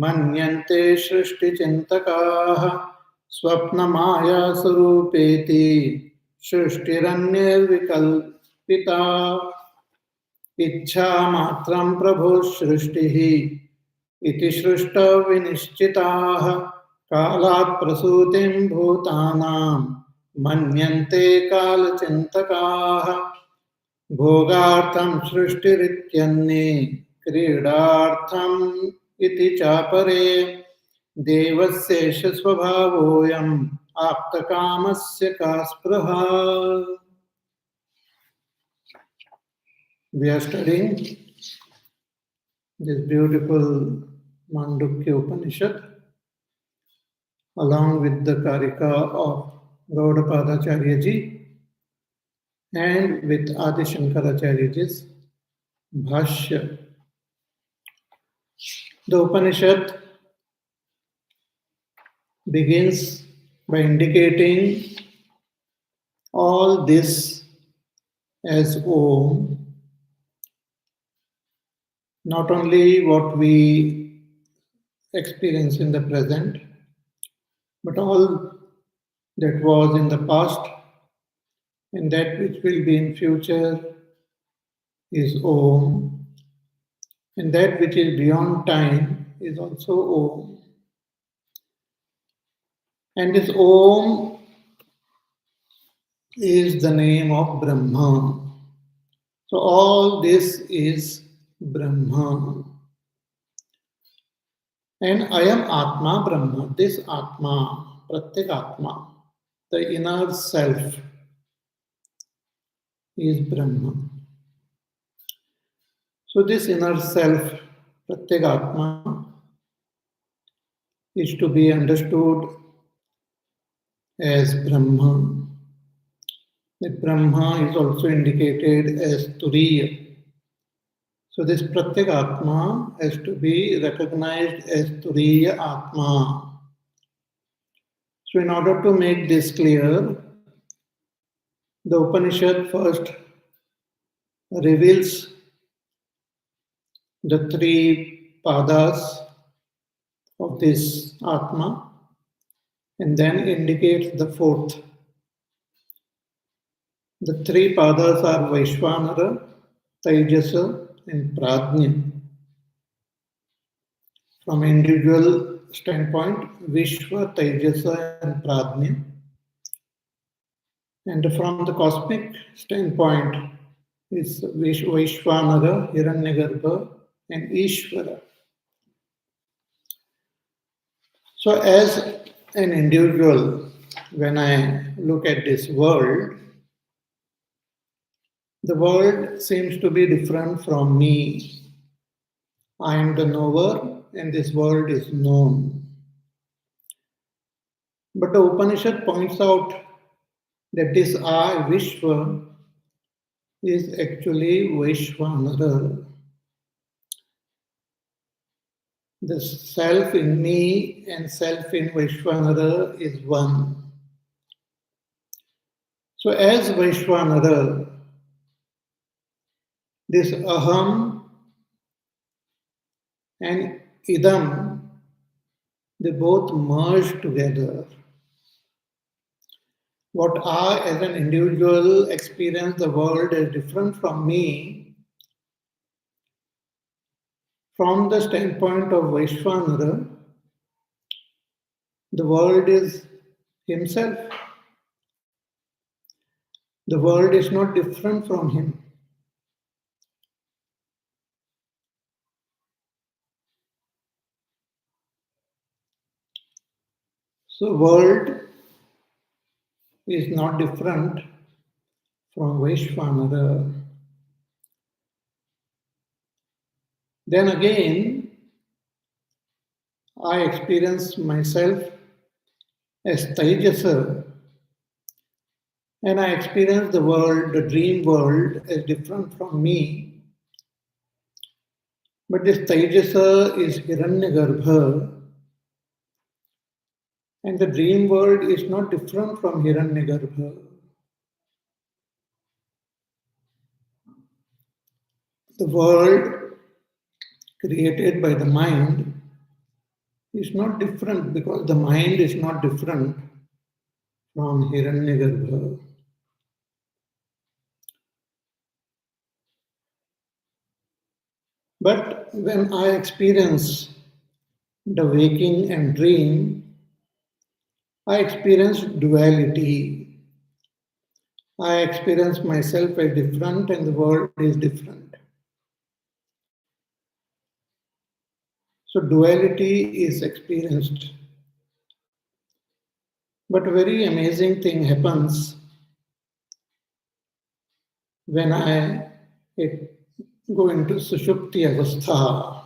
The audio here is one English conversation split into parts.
मन्यन्ते सृष्टिचिन्तकाः स्वप्नमायास्वरूपेति सृष्टिरन्यविकल्पिता इच्छामात्रं प्रभुः सृष्टिः इति सृष्टविनिश्चिताः कालात् प्रसूतिं भूतानां मन्यन्ते कालचिन्तकाः भोगार्थं सृष्टिरित्यन्ये क्रीडार्थम् इति चापरे देवस्येष स्वभावोऽयम् आप्तकामस्य का स्पृहा. We are studying this beautiful Mandukya Upanishad along with the Karika of Gaudapada ji and with Adi Shankaracharyaji's Bhashya. The Upanishad begins by indicating all this as Om, not only what we experience in the present, but all that was in the past and that which will be in future is Om, and that which is beyond time is also Om. And this Om is the name of Brahma. So all this is Brahma. And I am Atma Brahma. This Atma, Pratyek Atma, the inner self, is Brahma. So this inner self, Pratyek Atma, is to be understood as Brahma. That Brahma is also indicated as Turiya. So this Pratyek Atma has to be recognized as Turiya Atma. So in order to make this clear, the Upanishad first reveals the three padas of this Atma and then indicates the fourth. The three padas are Vaishvanara, Taijasa and Pradnya. From individual standpoint, Vishwa, Taijasa and Pradnya. And from the cosmic standpoint, is Vaishvanara, Hiranyagarbha and Ishvara. So as an individual, when I look at this world, the world seems to be different from me. I am the knower and this world is known. But the Upanishad points out that this I, Vishwa, is actually Vaishvanara. The self in me and self in Vaishvanara is one. So as Vaishvanara, this Aham and Idam, they both merge together. What I as an individual experience the world as different from me, from the standpoint of Vaishvanara, the world is himself. The world is not different from him. So world is not different from Vaishvanara. Then again, I experience myself as Taijasa, and I experience the world, the dream world, as different from me. But this Taijasa is Hiranyagarbha, and the dream world is not different from Hiranyagarbha. The world created by the mind is not different because the mind is not different from Hiranyagarbha. But when I experience the waking and dream, I experience duality. I experience myself as different and the world is different. So duality is experienced. But a very amazing thing happens when I go into Sushupti Avastha.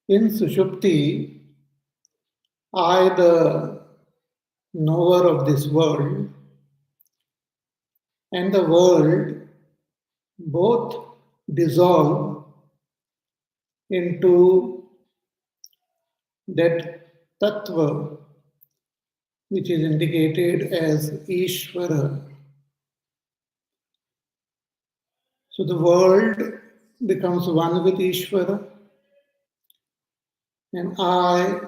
In Sushupti, I, the knower of this world, and the world both dissolve into that tattva which is indicated as Ishvara. So the world becomes one with Ishvara, and I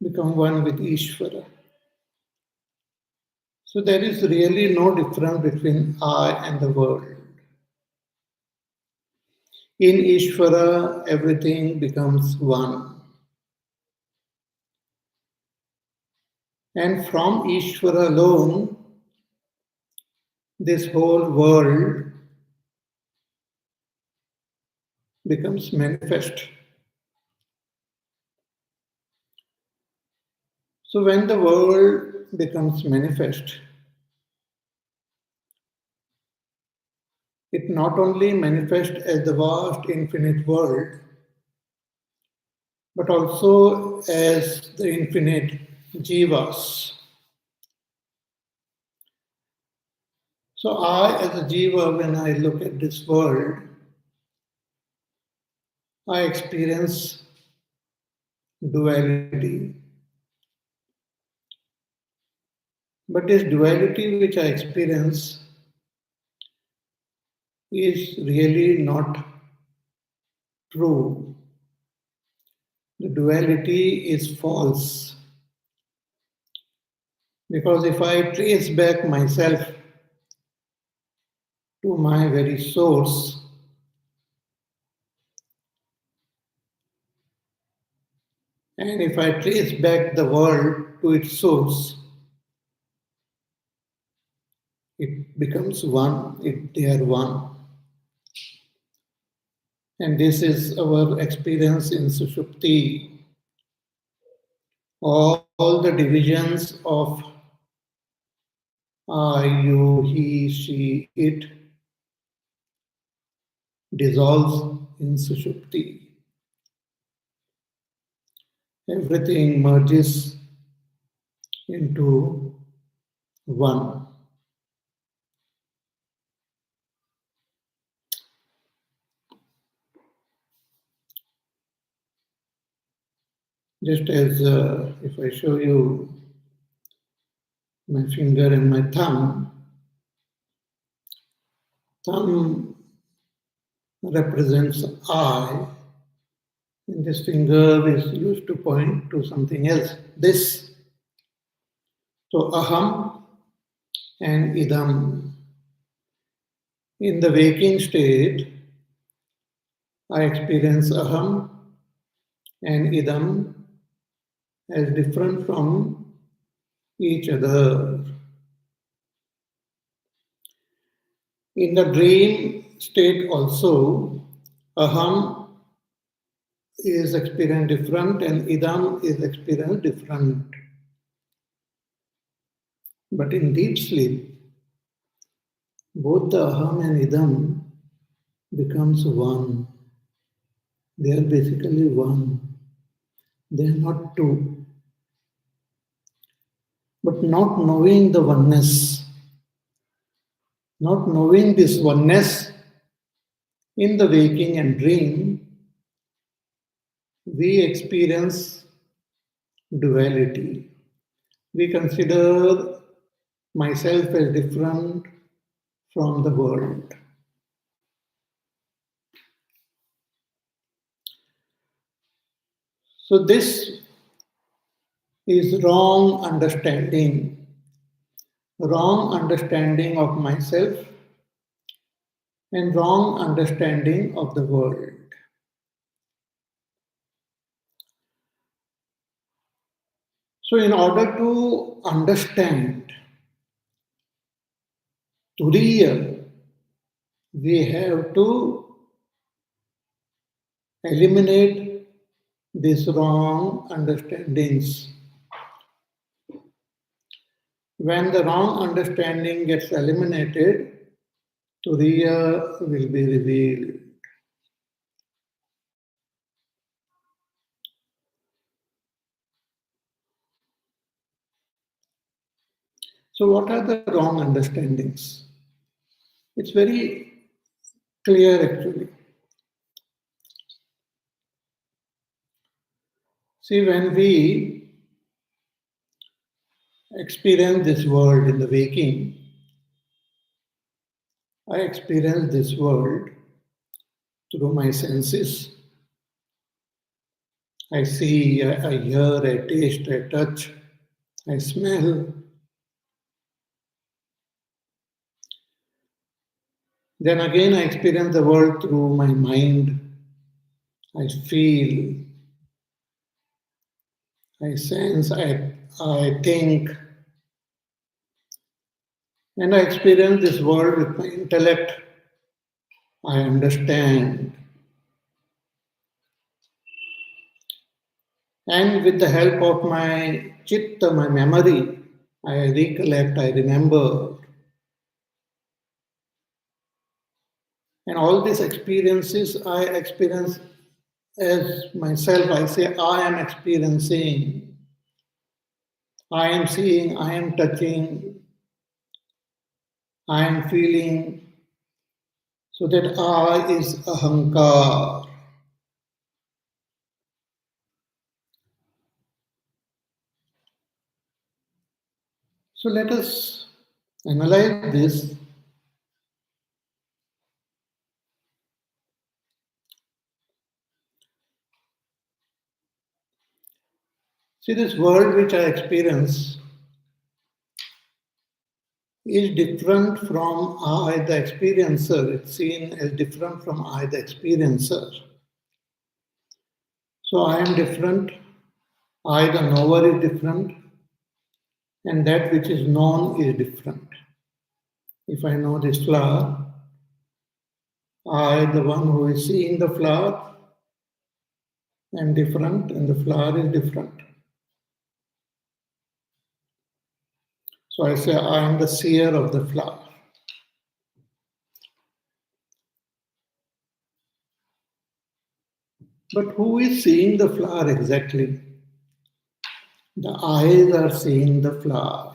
become one with Ishvara. So there is really no difference between I and the world. In Ishvara, everything becomes one. And from Ishvara alone, this whole world becomes manifest. So when the world becomes manifest, it not only manifests as the vast infinite world, but also as the infinite jivas. So I, as a jiva, when I look at this world, I experience duality. But this duality which I experience is really not true. The duality is false. Because if I trace back myself to my very source, and if I trace back the world to its source, it becomes one, they are one. And this is our experience in Sushupti. All the divisions of I, you, he, she, it dissolves in Sushupti. Everything merges into one. Just as if I show you my finger and my thumb represents I, and this finger is used to point to something else, this. So aham and idam. In the waking state, I experience aham and idam as different from each other. In the dream state also, aham is experienced different and idam is experienced different. But in deep sleep, both the aham and idam becomes one. They are basically one. They are not two. But not knowing the oneness, not knowing this oneness in the waking and dream, we experience duality. We consider myself as different from the world. So this is wrong understanding of myself and wrong understanding of the world. So in order to understand Turiya, we have to eliminate these wrong understandings. When the wrong understanding gets eliminated, Turiya will be revealed. So, what are the wrong understandings? It's very clear actually. See, when we experience this world in the waking, I experience this world through my senses. I see, I hear, I taste, I touch, I smell. Then again, I experience the world through my mind. I feel, I sense, I think, and I experience this world with my intellect. I understand. And with the help of my chitta, my memory, I recollect, I remember. And all these experiences I experience as myself. I say, I am experiencing, I am seeing, I am touching, I am feeling. So that I is ahankar. So let us analyze this. See, this world which I experience is different from I, the experiencer. It's seen as different from I, the experiencer. So I am different, I, the knower, is different, and that which is known is different. If I know this flower, I, the one who is seeing the flower, am different, and the flower is different. So I say, I am the seer of the flower. But who is seeing the flower exactly? The eyes are seeing the flower.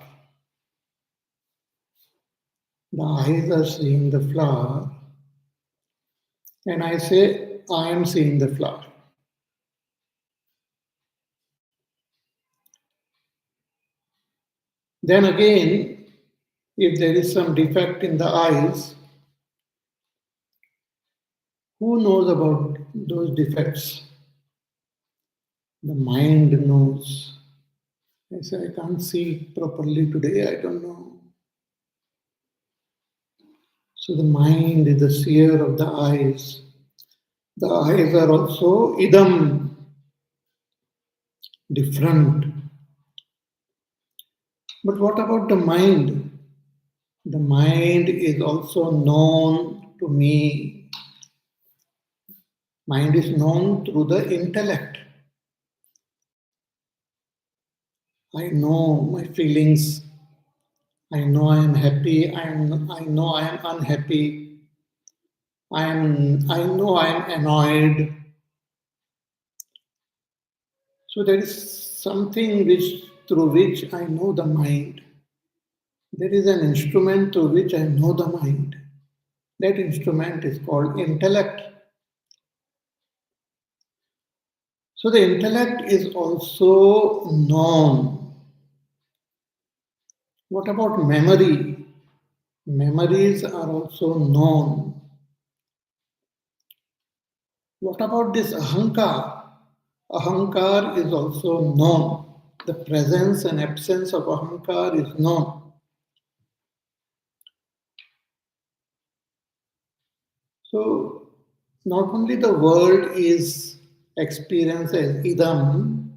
The eyes are seeing the flower. And I say, I am seeing the flower. Then again, if there is some defect in the eyes, who knows about those defects? The mind knows. I say, I can't see properly today, I don't know. So the mind is the seer of the eyes. The eyes are also idam, different. But what about the mind? The mind is also known to me. Mind is known through the intellect. I know my feelings. I know I am happy. I know I am unhappy. I know I am annoyed. So there is something through which I know the mind. There is an instrument through which I know the mind. That instrument is called intellect. So the intellect is also known. What about memory? Memories are also known. What about this ahankar? Ahankar is also known. The presence and absence of Ahankar is known. So, not only the world is experienced as idam,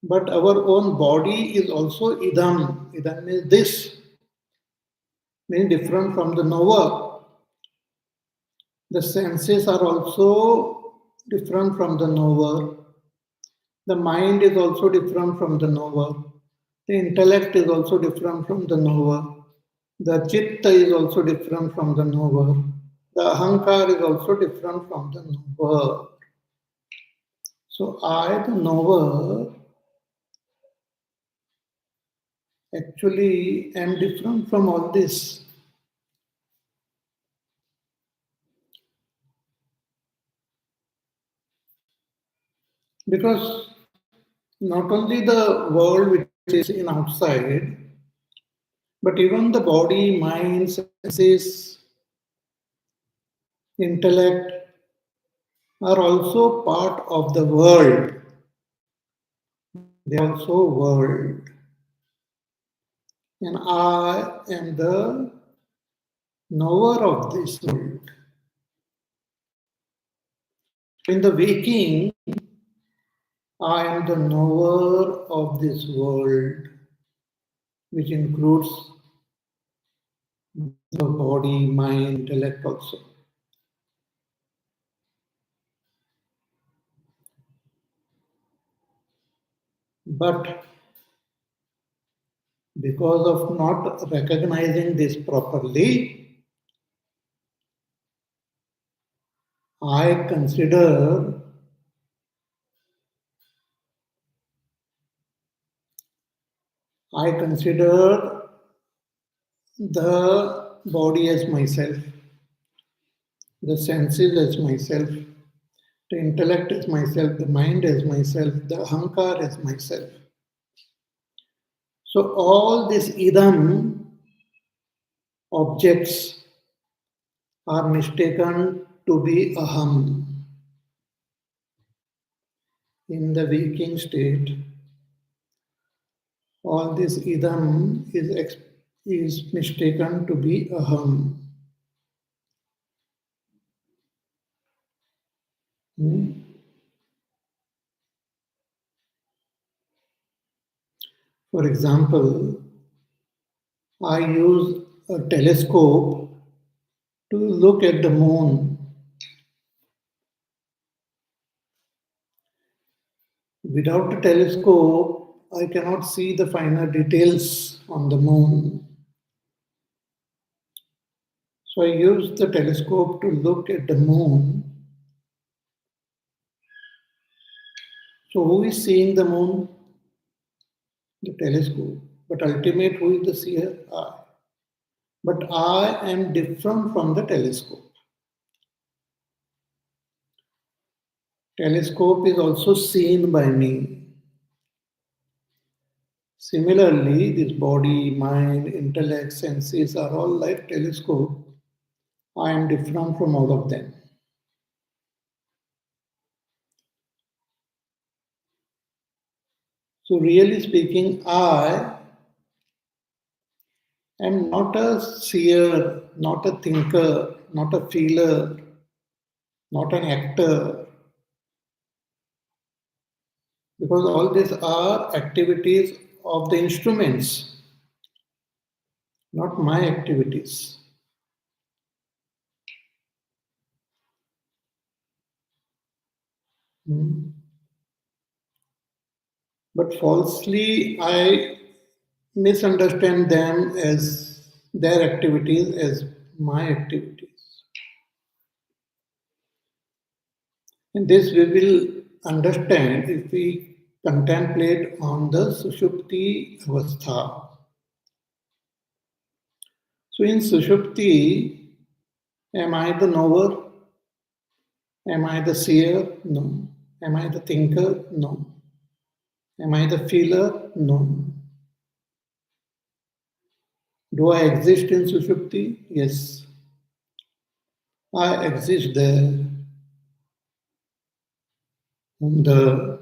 but our own body is also idam. Idam means this, means different from the knower. The senses are also different from the knower. The mind is also different from the knower. The intellect is also different from the knower. The chitta is also different from the knower. The ahankar is also different from the knower. So I, the knower, actually am different from all this. Because not only the world which is in outside, but even the body, mind, senses, intellect are also part of the world. They are also world. And I am the knower of this world. In the waking, I am the knower of this world, which includes the body, mind, intellect also. But because of not recognizing this properly, I consider the body as myself, the senses as myself, the intellect as myself, the mind as myself, the ahankar as myself. So all these idam objects are mistaken to be aham. In the waking state, all this idam is mistaken to be aham. Hmm? For example, I use a telescope to look at the moon. Without a telescope, I cannot see the finer details on the moon. So I use the telescope to look at the moon. So who is seeing the moon? The telescope. But ultimate, who is the seer? I. But I am different from the telescope. Telescope is also seen by me. Similarly, this body, mind, intellect, senses are all like telescope. I am different from all of them. So really speaking, I am not a seer, not a thinker, not a feeler, not an actor, because all these are activities of the instruments, not my activities. Hmm. But falsely, I misunderstand them as their activities as my activities. And this we will understand if we contemplate on the Sushupti Avastha. So in Sushupti, am I the knower? Am I the seer? No. Am I the thinker? No. Am I the feeler? No. Do I exist in Sushupti? Yes. I exist there. The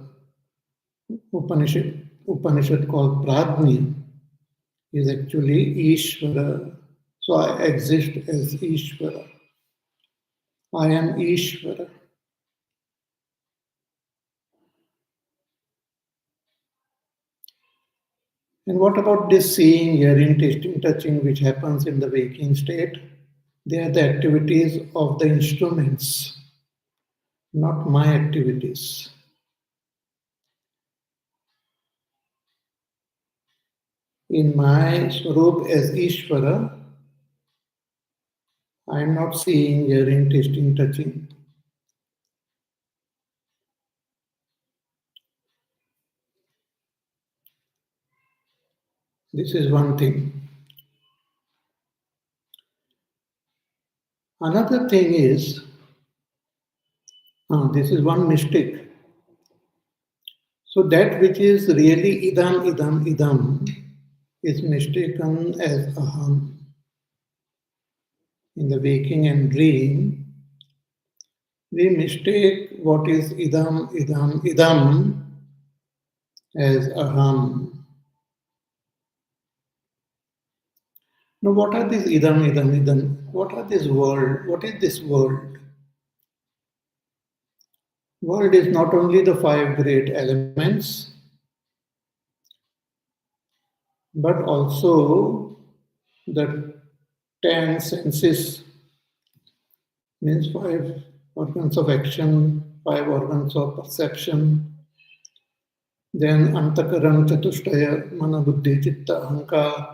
Upanishad called Pradni is actually Ishvara. So I exist as Ishvara. I am Ishvara. And what about this seeing, hearing, tasting, touching, which happens in the waking state? They are the activities of the instruments, not my activities. In my Swarup as Ishvara, I am not seeing, hearing, tasting, touching. This is one thing. Another thing is, this is one mistake. So that which is really idam, idam, idam is mistaken as aham. In the waking and dream, we mistake what is idam, idam, idam as aham. Now, what are these idam, idam, idam? What are this world? What is this world? World is not only the five great elements, but also the 10 senses, means five organs of action, five organs of perception, then antakaran, chatushtaya, mana, buddhi, chitta, ahankar.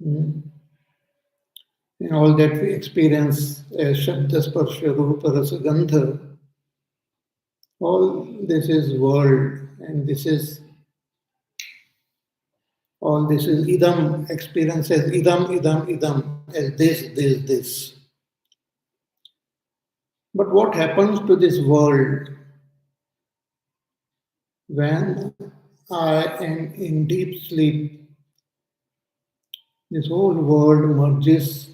And all that we experience as Shabda, Sparsha, Rupa, Rasa, Gandha, all this is world, and all this is idam, experience as idam, idam, idam, as this. But what happens to this world when I am in deep sleep? This whole world merges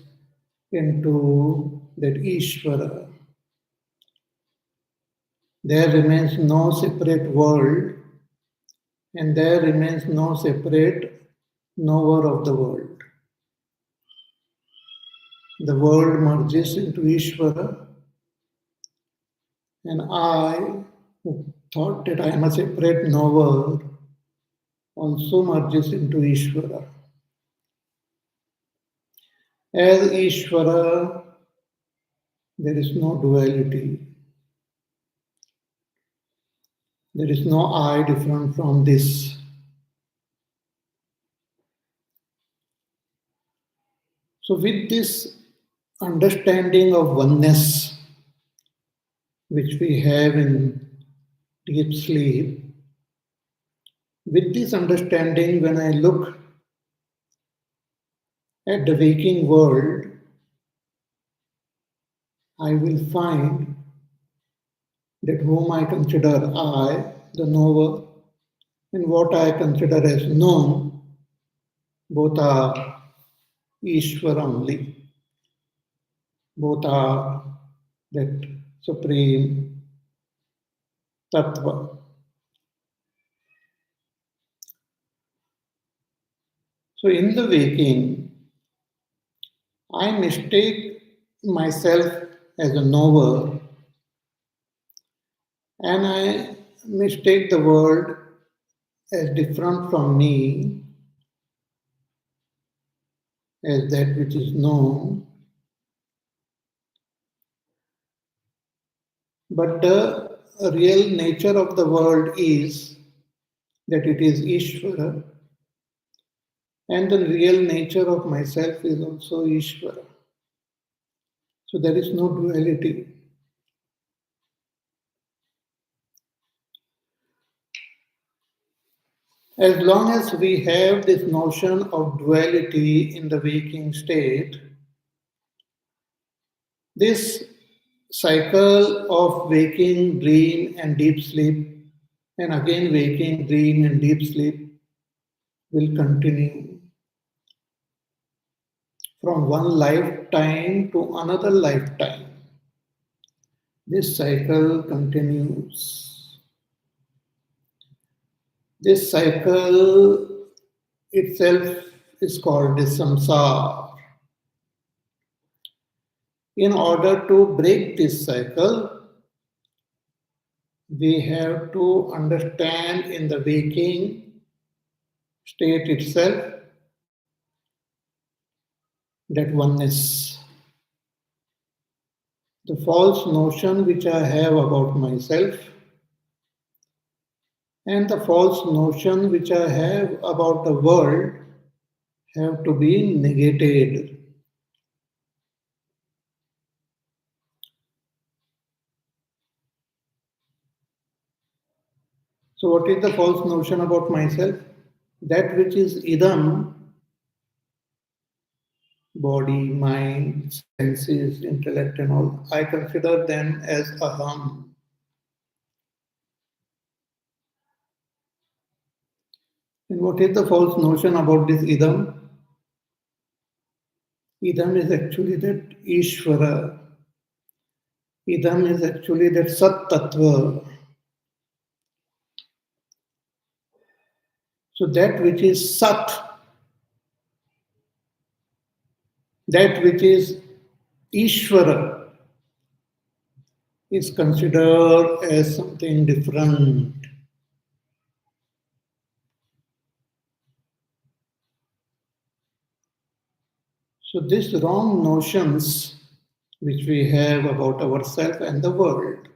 into that Ishvara. There remains no separate world, and there remains no separate knower of the world. The world merges into Ishvara, and I, who thought that I am a separate knower, also merges into Ishvara. As Ishvara, there is no duality. There is no I different from this. So, with this understanding of oneness, which we have in deep sleep, with this understanding, when I look at the waking world, I will find that whom I consider I, the knower, and what I consider as known, both are Ishvara only. Both are that supreme Tattva. So in the waking, I mistake myself as a knower, and I mistake the world as different from me, as that which is known. But the real nature of the world is that it is Ishvara, and the real nature of myself is also Ishvara. So there is no duality. As long as we have this notion of duality in the waking state, this cycle of waking, dream, and deep sleep, and again waking, dream, and deep sleep will continue from one lifetime to another lifetime. This cycle continues. This cycle itself is called the samsara. In order to break this cycle, we have to understand in the waking state itself that oneness. The false notion which I have about myself and the false notion which I have about the world have to be negated. So, what is the false notion about myself? That which is idam, body, mind, senses, intellect, and all, I consider them as aham. And what is the false notion about this idam? Idam is actually that Ishvara. Idam is actually that Sat Tattva. So that which is Sat, that which is Ishvara, is considered as something different. So these wrong notions which we have about ourselves and the world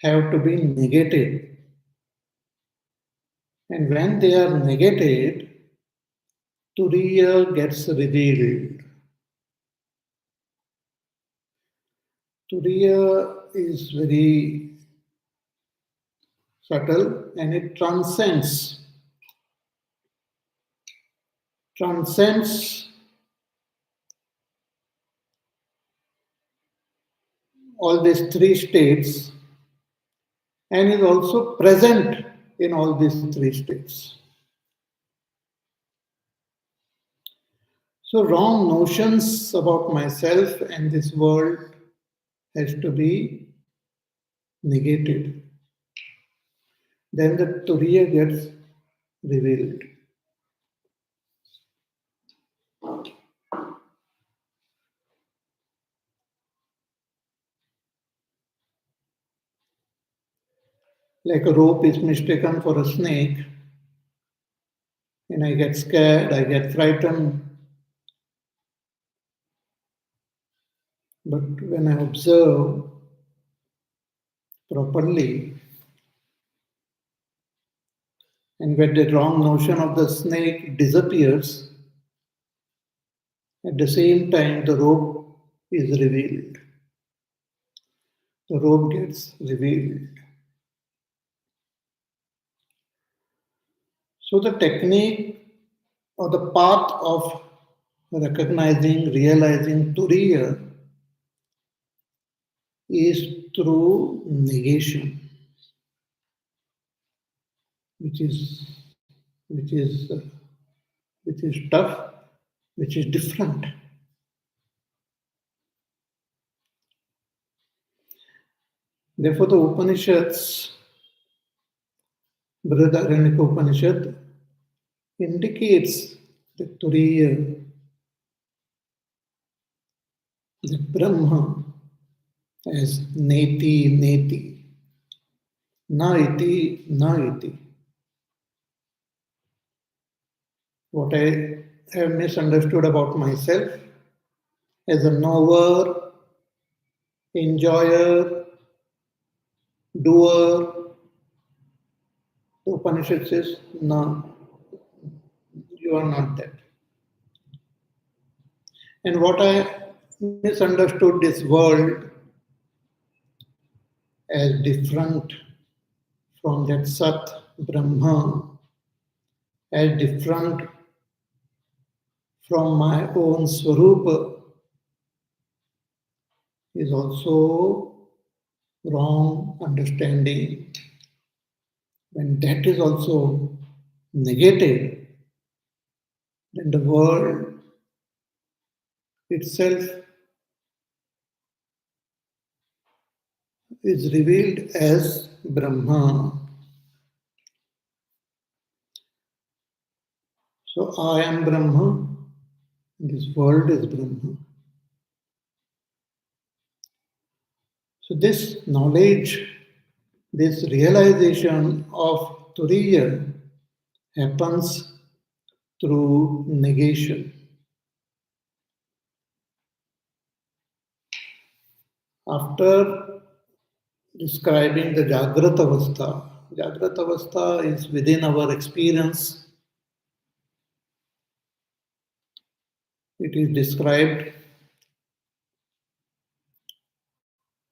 have to be negated. And when they are negated, Turiya gets revealed. Turiya is very subtle and it transcends all these three states and is also present in all these three states. So wrong notions about myself and this world has to be negated. Then the Turiya gets revealed. Like a rope is mistaken for a snake, and I get scared, I get frightened. But when I observe properly, and when the wrong notion of the snake disappears, at the same time the rope is revealed. The rope gets revealed. So the technique or the path of recognizing, realizing Turiya is through negation, which is which is which is tough, which is different. Therefore, the Upanishads, Brihadaranyaka Upanishad, indicates the Turiya, the Brahma, as neti, neti, na iti, na iti. What I have misunderstood about myself as a knower, enjoyer, doer, the Upanishad says, no, you are not that. And what I misunderstood this world as different from that Sat Brahma, as different from my own Swarupa, is also wrong understanding. When that is also negated, then the world itself is revealed as Brahma. So I am Brahma, this world is Brahma. So this knowledge, this realization of Turiya happens through negation. After describing the Jagrat Avastha is within our experience. It is described,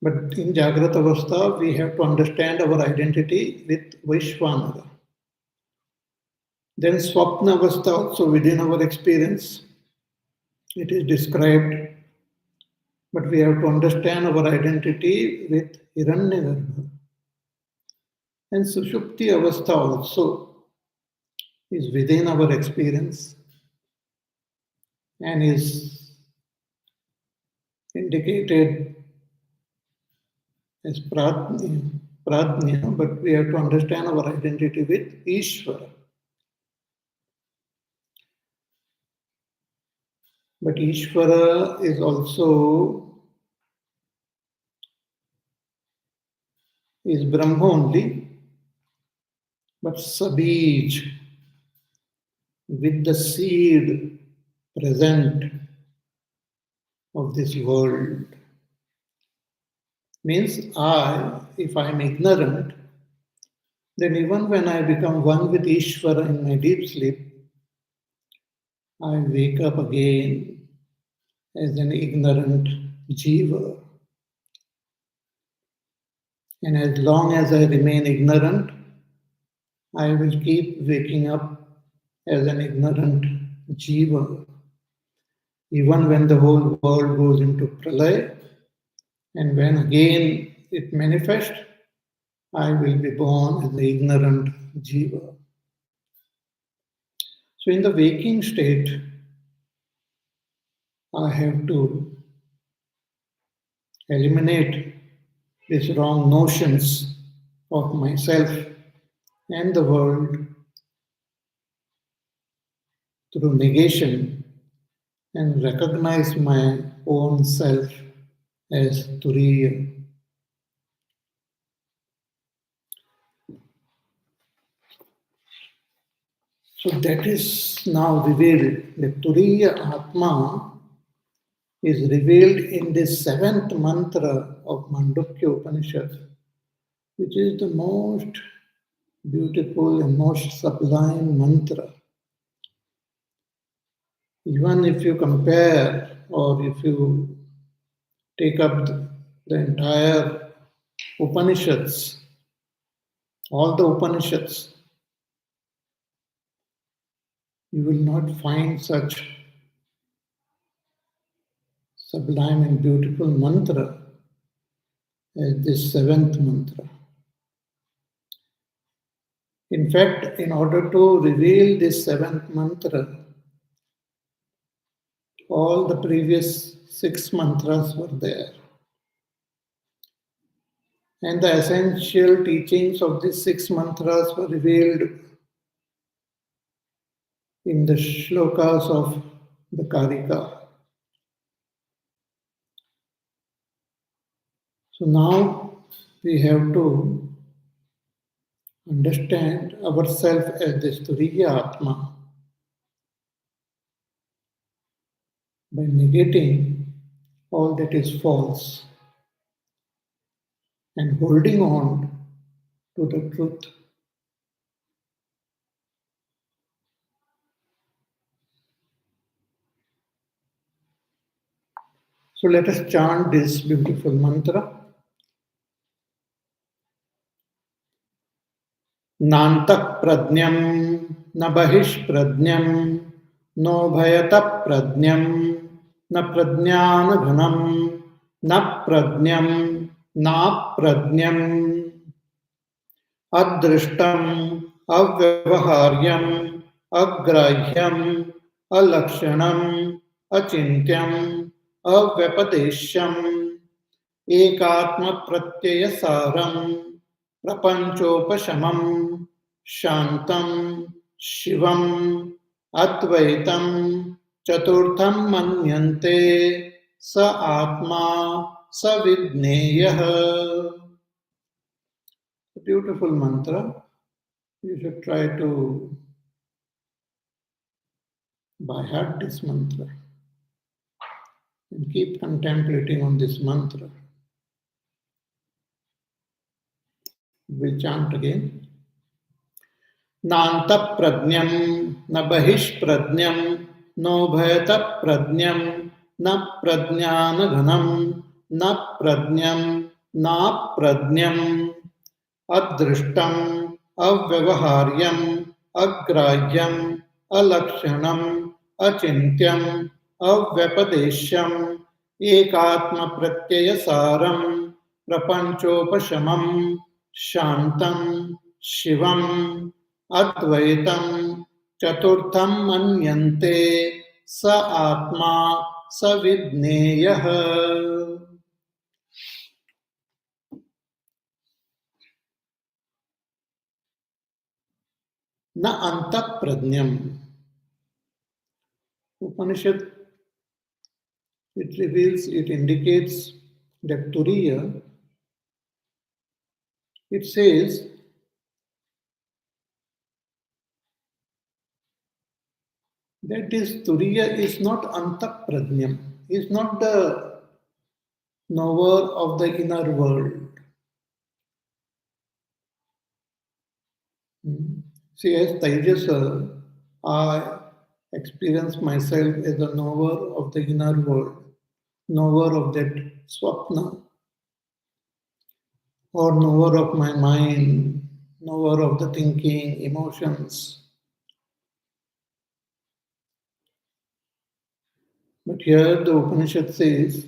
but in Jagrat Avastha we have to understand our identity with Vaishvanara. Then Swapna Avastha also within our experience, it is described, but we have to understand our identity with Hiranyagarbha. And Sushupti Avastha also is within our experience and is indicated as Pradnya, but we have to understand our identity with Ishvara. But Ishvara is also Brahma only, but Sabij, with the seed present of this world. Means if I am ignorant, then even when I become one with Ishvara in my deep sleep, I wake up again as an ignorant jiva. And as long as I remain ignorant, I will keep waking up as an ignorant jiva. Even when the whole world goes into pralaya, and when again it manifests, I will be born as an ignorant jiva. So in the waking state, I have to eliminate these wrong notions of myself and the world through negation and recognize my own self as Turiya. So that is now revealed. The Turiya Atma is revealed in the 7th mantra of Mandukya Upanishad, which is the most beautiful and most sublime mantra. Even if you compare or if you take up the entire Upanishads, all the Upanishads, you will not find such sublime and beautiful mantra as this 7th mantra. In fact, in order to reveal this 7th mantra, all the previous 6 mantras were there. And the essential teachings of these 6 mantras were revealed in the shlokas of the Karika. So now we have to understand ourselves as this Turiya Atma by negating all that is false and holding on to the truth. So let us chant this beautiful mantra. Nantak pradnyam na bahish pradnyam no bhayata pradnyam na pradnyana ghanam na pradnyam na pradnyam adrishtam avyavaharyam agrahyam alakshanam achintyam अव्यपदेश्यम् एकात्मप्रत्ययसारं प्रपञ्चोपशमं शान्तं शिवम् अद्वैतं चतुर्थं मन्यन्ते स आत्मा स विज्ञेयः. Beautiful mantra. You should try to by heart this mantra and keep contemplating on this mantra. We chant again. Nanta prajnam na bahish prajnam no bhayata prajnam na prajnana ghanam na prajnam na prajnam adrishtam avyavaharyam agrahyam alakshanam achintyam avypadesyam ekatma pratyayasaram prapanchopashamam shantam shivam advaitam chaturtham manyante sa atma sa vidneyah. Na anta prajnam. Upanishad, it reveals, it indicates that Turiya, it says that this Turiya is not anta prajnam, is not the knower of the inner world. See, as Taijasa, I experience myself as a knower of the inner world, knower of that swapna, or knower of my mind, knower of the thinking, emotions. But here the Upanishad says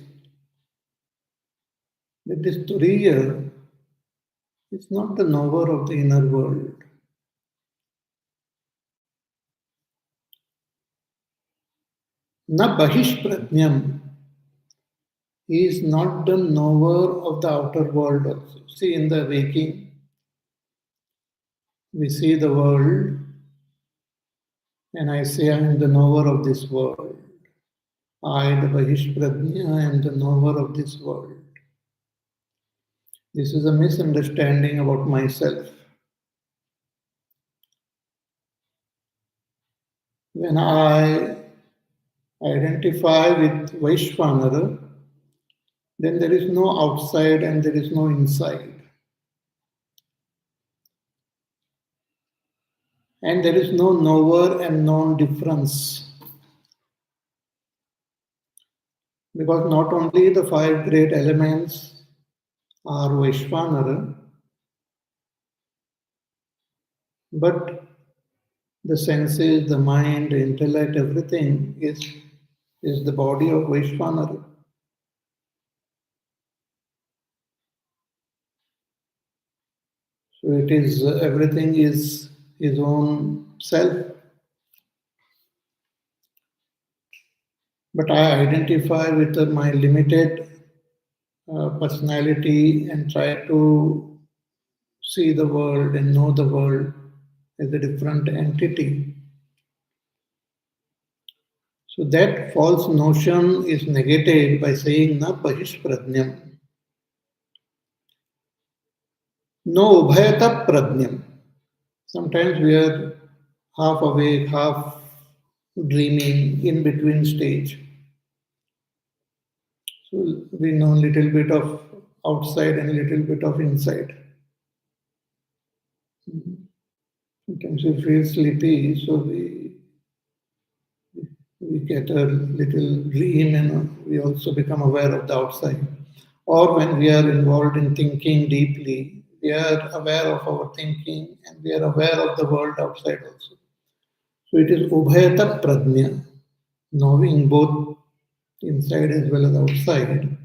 that this Turiya is not the knower of the inner world. Na bahish prajnam. He is not the knower of the outer world also. See, in the waking, we see the world, and I say I am the knower of this world. I, the bahish prajna, am the knower of this world. This is a misunderstanding about myself. When I identify with Vaishvanara, then there is no outside and there is no inside. And there is no knower and known difference. Because not only the five great elements are Vaishvanara, but the senses, the mind, the intellect, everything is the body of Vaishvanara. So it is everything is his own self. But I identify with my limited personality and try to see the world and know the world as a different entity. So that false notion is negated by saying na bahish prajnam. No ubhayata prajnam. Sometimes we are half awake, half dreaming, in between stage. So we know a little bit of outside and a little bit of inside. Sometimes we feel sleepy, so we get a little dream and we also become aware of the outside. Or when we are involved in thinking deeply, we are aware of our thinking and we are aware of the world outside also. So it is ubhayata prajna, knowing both inside as well as outside.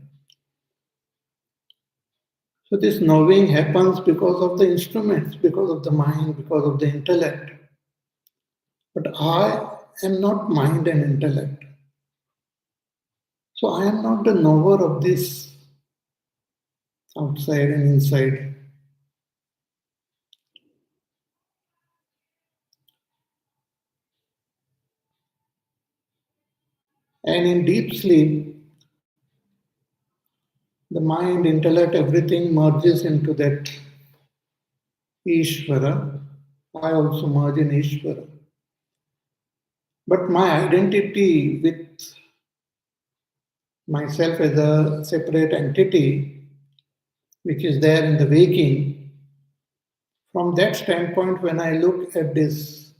So this knowing happens because of the instruments, because of the mind, because of the intellect. But I am not mind and intellect. So I am not the knower of this outside and inside. And in deep sleep, the mind, intellect, everything merges into that Ishvara. I also merge in Ishvara. But my identity with myself as a separate entity, which is there in the waking, from that standpoint, when I look at this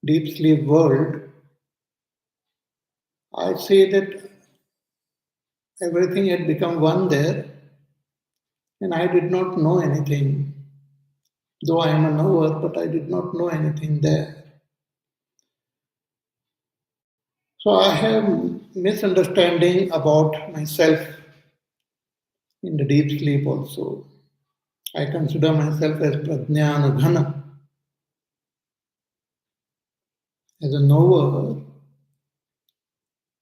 deep sleep world, I say that everything had become one there, and I did not know anything. Though I am a knower, but I did not know anything there. So I have misunderstanding about myself in the deep sleep also. I consider myself as prajnana ghana, as a knower,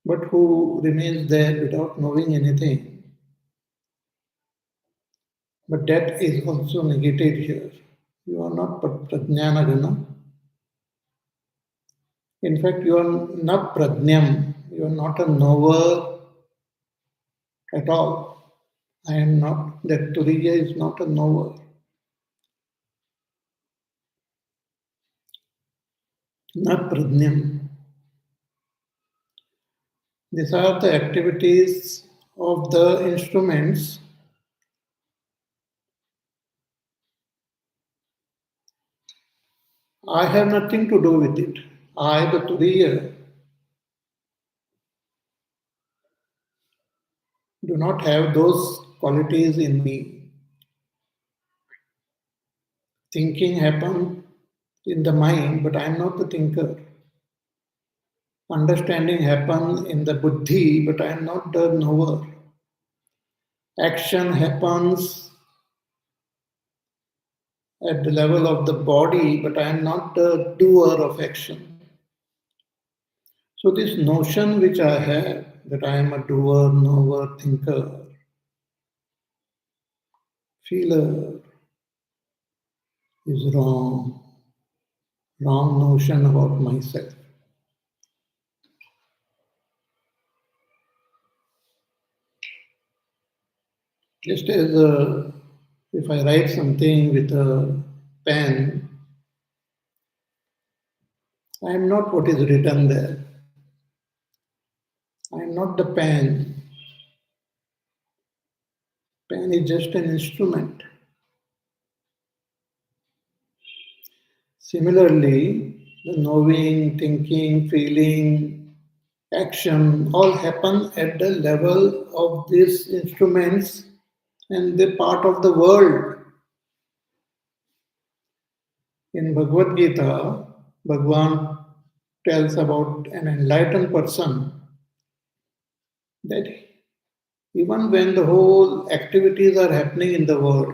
but who remains there without knowing anything. But that is also negated here. You are not prajnana ghana. In fact, you are not prajnam. You are not a knower at all. I am not, that Turiya is not a knower. Not prajnam. These are the activities of the instruments. I have nothing to do with it. I, the Turiya, do not have those qualities in me. Thinking happens in the mind, but I am not the thinker. Understanding happens in the buddhi, but I am not the knower. Action happens at the level of the body, but I am not the doer of action. So this notion which I have that I am a doer, knower, thinker, feeler is wrong. Wrong notion about myself. Just as if I write something with a pen, I am not what is written there. I am not the pen. Pen is just an instrument. Similarly, the knowing, thinking, feeling, action all happen at the level of these instruments and the part of the world. In Bhagavad Gita, Bhagavan tells about an enlightened person that even when the whole activities are happening in the world,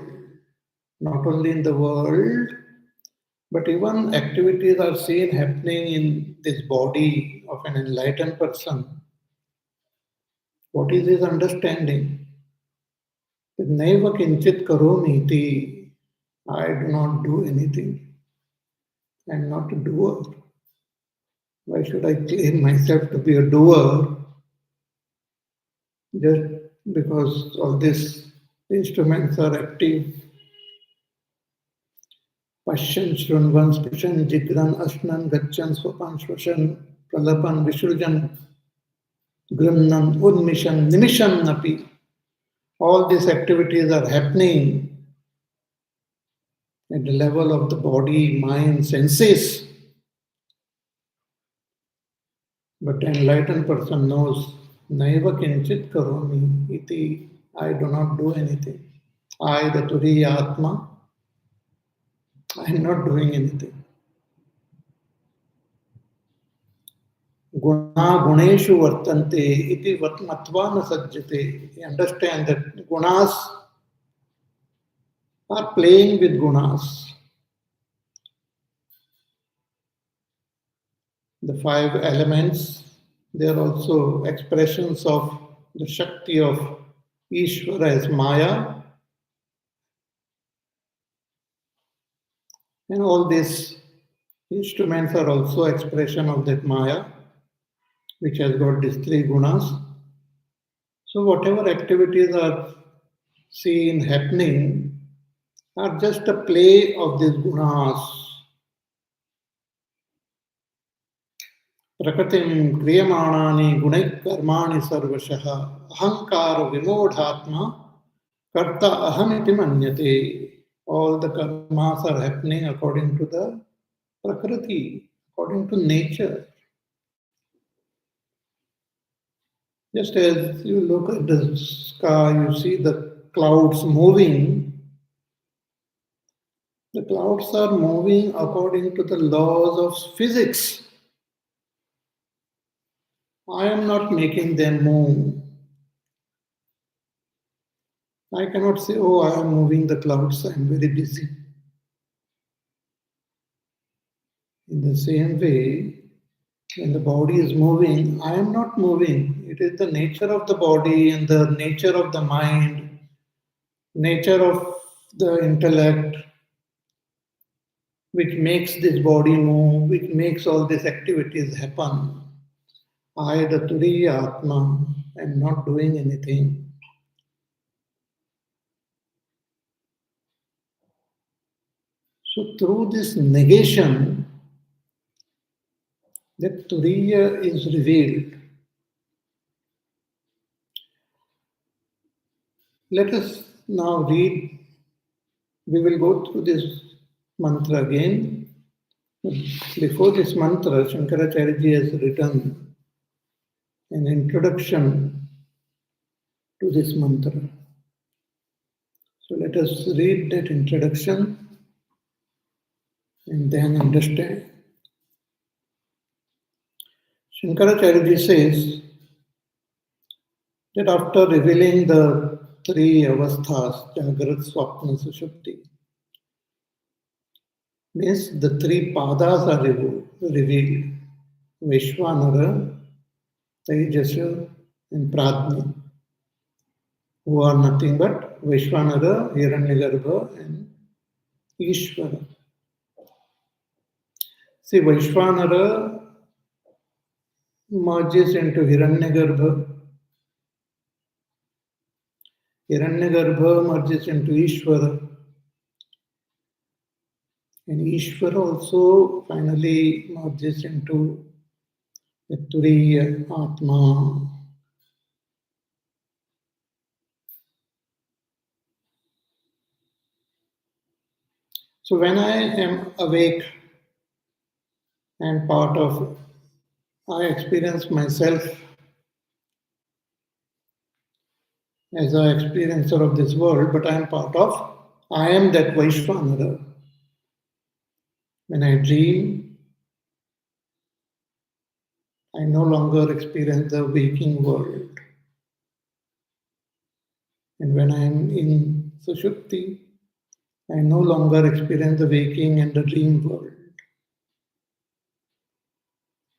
not only in the world, but even activities are seen happening in this body of an enlightened person, what is his understanding? Naiva kinchit karomi iti. I do not do anything. I am not a doer. Why should I claim myself to be a doer just because all these instruments are active? Pashyan, Shrunvan, Sprishan, Jigran, Ashnan, Gachan, Swapan, Swashan, Pralapan, Vishrujan, Grimnan, Unmishan, Nimishan Napi. All these activities are happening at the level of the body, mind, senses. But the enlightened person knows, Naiva kinchit karomi iti. I do not do anything. I, the Turiya Atman, I am not doing anything. Guna guneshu vartante iti matva na sajjate. You understand that gunas are playing with gunas. The five elements, they are also expressions of the Shakti of Ishvara as Maya, and all these instruments are also expression of that Maya, which has got these three gunas. So whatever activities are seen happening are just a play of these gunas. Prakritim kriyamanani gunaik karmani sarvashaha ahankara vimodhatma karta ahamiti manyate. All the karmas are happening according to the prakriti, according to nature. Just as you look at the sky, you see the clouds moving. The clouds are moving according to the laws of physics. I am not making them move. I cannot say, oh, I am moving the clouds, I am very busy. In the same way, when the body is moving, I am not moving. It is the nature of the body and the nature of the mind, nature of the intellect, which makes this body move, which makes all these activities happen. I, the Turiya Atman, am not doing anything. So through this negation, that Turiya is revealed. Let us now read. We will go through this mantra again. Before this mantra, Shankaracharya ji has written an introduction to this mantra. So let us read that introduction and then understand. Shankaracharya ji says that after revealing the three avasthas, Jagrat, Swapna, Sushupti, means the three padas are revealed, Vishwanara, Tejasya, and Pradnya, who are nothing but Vishwanara, Hiranyagarbha, and Ishvara. See, Vishwanara merges into Hiranyagarbha, Hiranyagarbha merges into Ishvara, and Ishvara also finally merges into the Turiya Atman. So when I am awake and part of, I experience myself as an experiencer of this world, but I am part of, I am that Vaishvanara. When I dream, I no longer experience the waking world. And when I am in Sushupti, I no longer experience the waking and the dream world.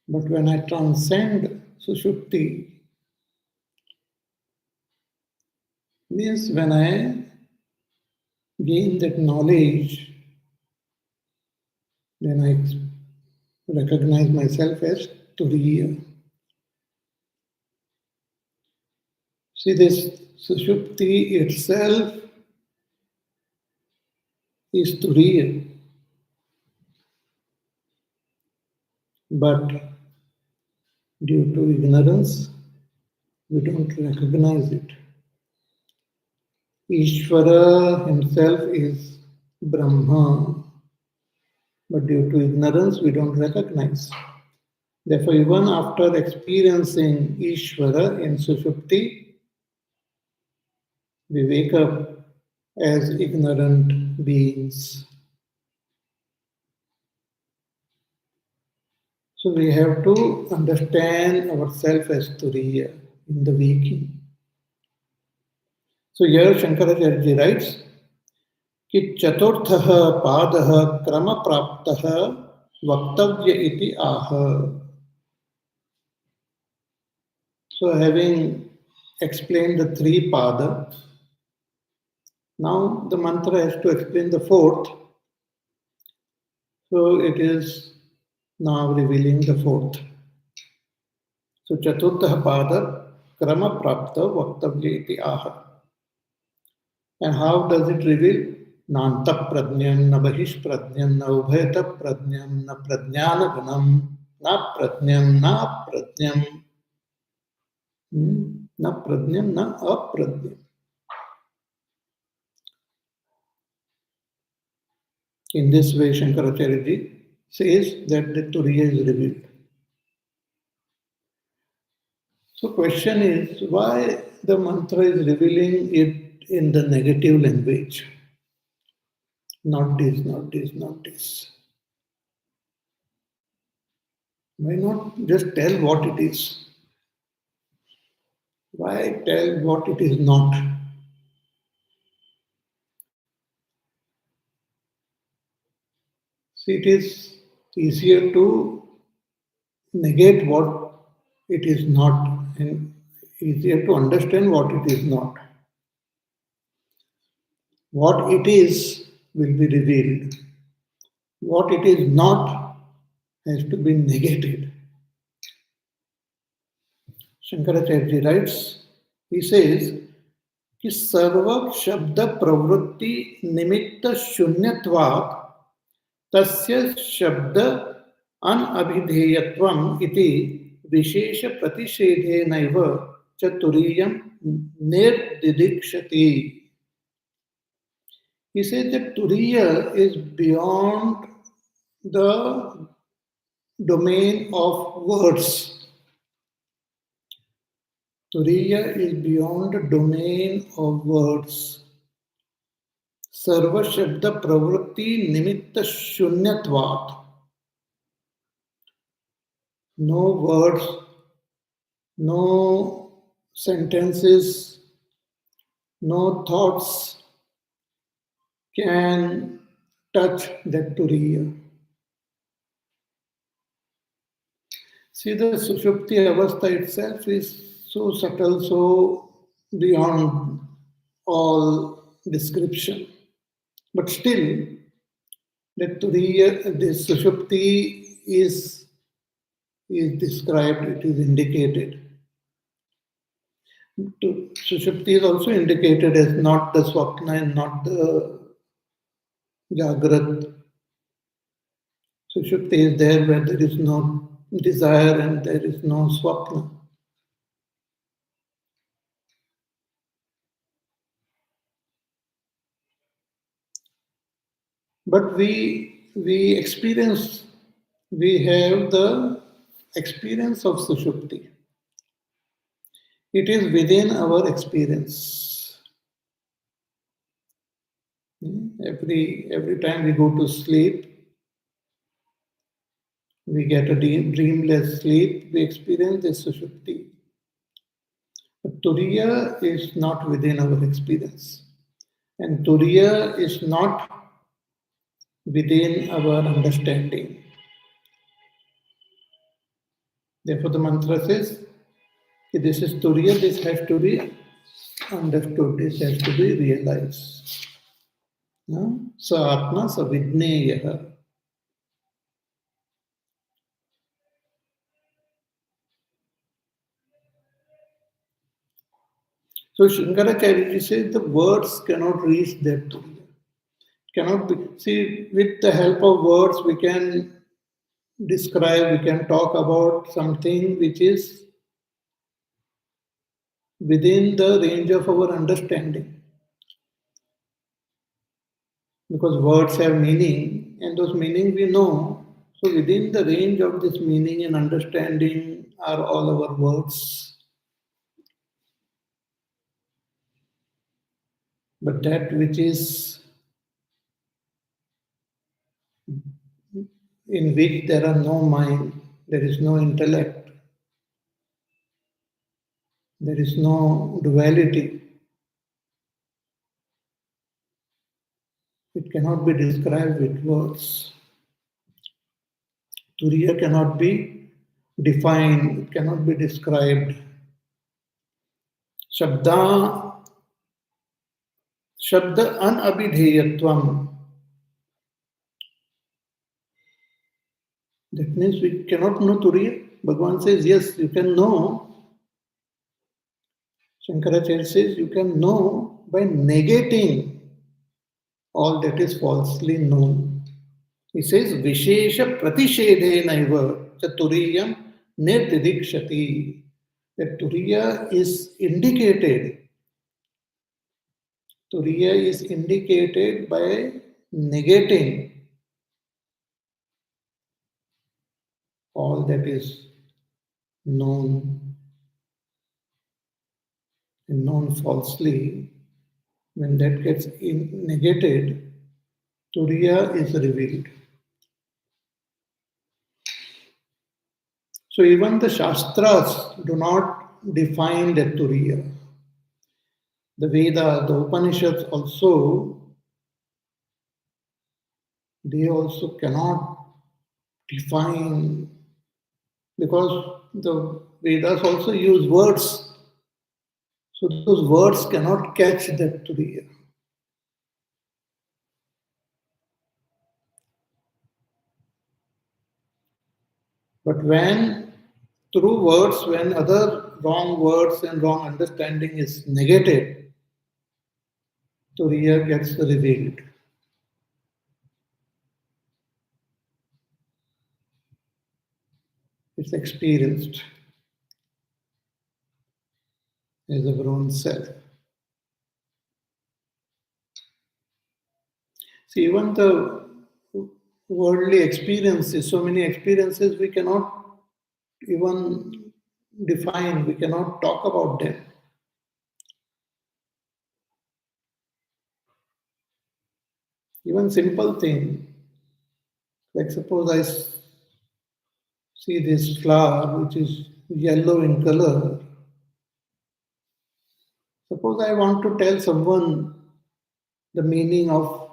But when I transcend Sushupti, means when I gain that knowledge, then I recognize myself as Turiya. See, this Sushupti itself is Turiya. But due to ignorance, we don't recognize it. Ishvara himself is Brahma, but due to ignorance, we don't recognize. Therefore, even after experiencing Ishvara in Sushupti, we wake up as ignorant beings. So we have to understand ourselves as Turiya in the waking. So here Shankaracharya writes, कि चतुर्थः पादः क्रमप्राप्तः वक्तव्य इति आह. So having explained the three pada. Now the mantra has to explain the fourth. So it is now revealing the fourth. So Chaturtha pada krama prapta vaktavya iti aha. And how does it reveal? Nanta prajnam, na bahish prajnam, na ubhayata prajnam, na prajnana ganam, na prajnam, na prajnam, na prajnam, na aprajnam. In this way, Shankaracharya ji says that the Turiya is revealed. So question is, why the mantra is revealing it in the negative language? Not this, not this, not this. Why not just tell what it is? Why tell what it is not? See, it is easier to negate what it is not and easier to understand what it is not. What it is will be revealed. What it is not has to be negated. Shankaracharya writes, he says, कि सर्व शब्द प्रवृत्ति निमित्त शून्यत्वात् तस्य शब्द अनभिधेयत्वम् इति विशेष प्रतिषेधेनैव च तुरीयं निर्दिदीक्षति. He says that Turiya is beyond the domain of words. Turiya is beyond the domain of words. Sarva Shabda Pravritti Nimitta Shunyatvat. No words, no sentences, no thoughts can touch that Turiya. See, the Sushupti Avastha itself is so subtle, so beyond all description. But still, that Turiya, this Sushupti is described, it is indicated. Sushupti is also indicated as not the Swapna and not the Jagrat. Sushupti is there where there is no desire and there is no Swapna. But we experience, we have the experience of Sushupti. It is within our experience. Every time we go to sleep, we get a dreamless sleep, we experience this Sushupti. But Turiya is not within our experience. And Turiya is not within our understanding. Therefore, the mantra says, this is Turiya, this has to be understood, this has to be realized. Sa Atma sa Vidneyaha. So Shankaracharya says the words cannot reach that Turiya. Cannot be. See, with the help of words, we can describe, we can talk about something which is within the range of our understanding. Because words have meaning, and those meaning we know. So within the range of this meaning and understanding are all our words. But that which is in which there are no mind, there is no intellect, there is no duality. It cannot be described with words. Turiya cannot be defined, it cannot be described. शब्दा शब्द अनअभिधेयत्वम. That means we cannot know Turiya. Bhagavan says, yes, you can know. Shankaracharya says, you can know by negating all that is falsely known. He says, Vishesha Pratishedhenaiva Chaturiyam Nirtidikshati. That Turiya is indicated. Turiya is indicated by negating all that is known and known falsely. When that gets negated, Turiya is revealed. So even the Shastras do not define that Turiya. The Veda, the Upanishads also, they also cannot define, because the Vedas also use words. So those words cannot catch that Turiya. But when through words, when other wrong words and wrong understanding is negated, Turiya gets revealed. It's experienced as our own self. See, even the worldly experiences, so many experiences we cannot even define, we cannot talk about them. Even simple thing, like suppose I see this flower which is yellow in color. Suppose I want to tell someone the meaning of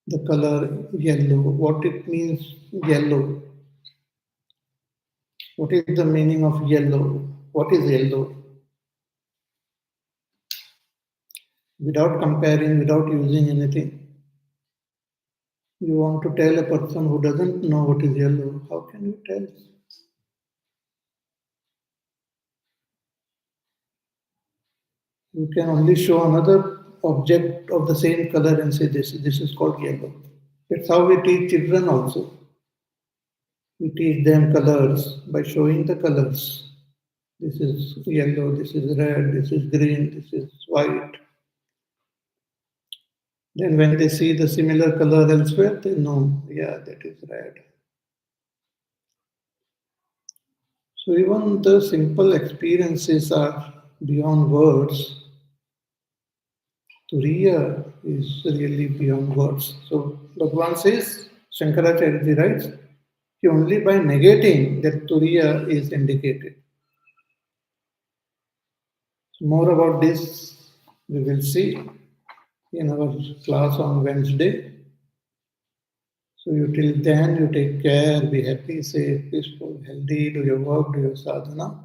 the color yellow, what it means yellow. What is the meaning of yellow? What is yellow? Without comparing, without using anything. You want to tell a person who doesn't know what is yellow, how can you tell? You can only show another object of the same color and say this is called yellow. That's how we teach children also. We teach them colors by showing the colors. This is yellow, this is red, this is green, this is white. Then when they see the similar color elsewhere, they know, yeah, that is red. So even the simple experiences are beyond words. Turiya is really beyond words. So Bhagavan says, Shankaracharya writes, only by negating that Turiya is indicated. So more about this we will see in our class on Wednesday. So you till then you take care, be happy, safe, peaceful, healthy, do your work, do your sadhana.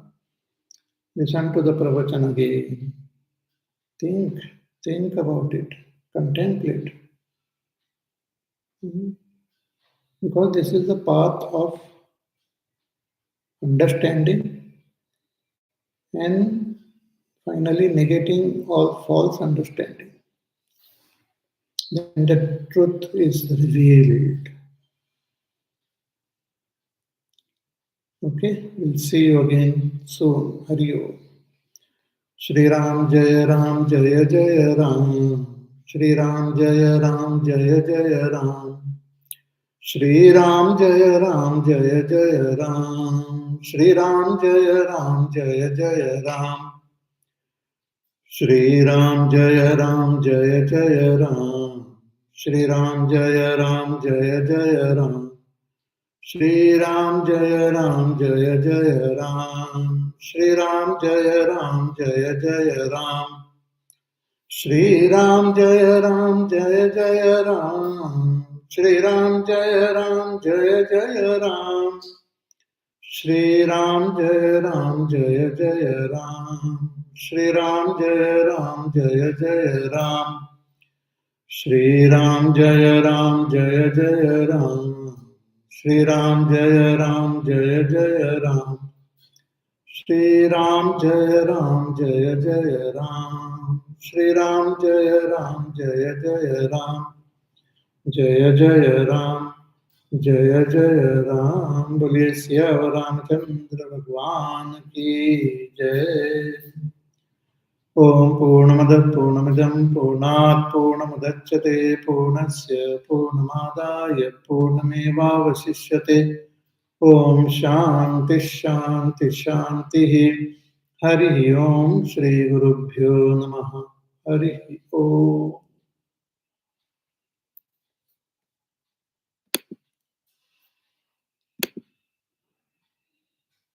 Listen to the pravachan again. Think about it, contemplate. Because this is the path of understanding and finally negating all false understanding. Then the truth is revealed. Okay, we'll see you again soon. Hari Om. Shri Ram Jaya Ram Jaya Jaya Ram. Shri Ram Jaya Ram Jaya Jaya Ram. Shri Ram Jaya Ram Jaya Jaya Ram. Shri Ram Jaya Ram Jaya Jaya Ram. Shri Ram Jaya Ram Jaya Jaya Ram. Shri Ram Jaya Ram Jaya Jaya Ram. Shri Ram Jaya Ram Jaya Jaya Ram. Shri Ram Jaya Ram Jaya Jaya Ram. Shri Ram Jaya Ram Jaya Jaya Ram. Shri Ram Jaya Ram Jaya Jaya Ram. Shri Ram Jaya Ram Jaya Jaya Ram. Shri Ram जय जय राम, श्री राम जय राम, श्री राम जय जय राम, श्री राम जय राम, श्री राम जय राम, जय राम, जय राम। बोलिए सियावर रामचंद्र भगवान की जय। ओम पूर्णमद पूर्णमिदं पूर्णात् पूर्णमुदच्यते पूर्णस्य पूर्णमादाय पूर्णमेवावशिष्यते। ओम शांति शांति शांति। हरि ओम श्री गुरुभ्यो नमः। हरि ओम।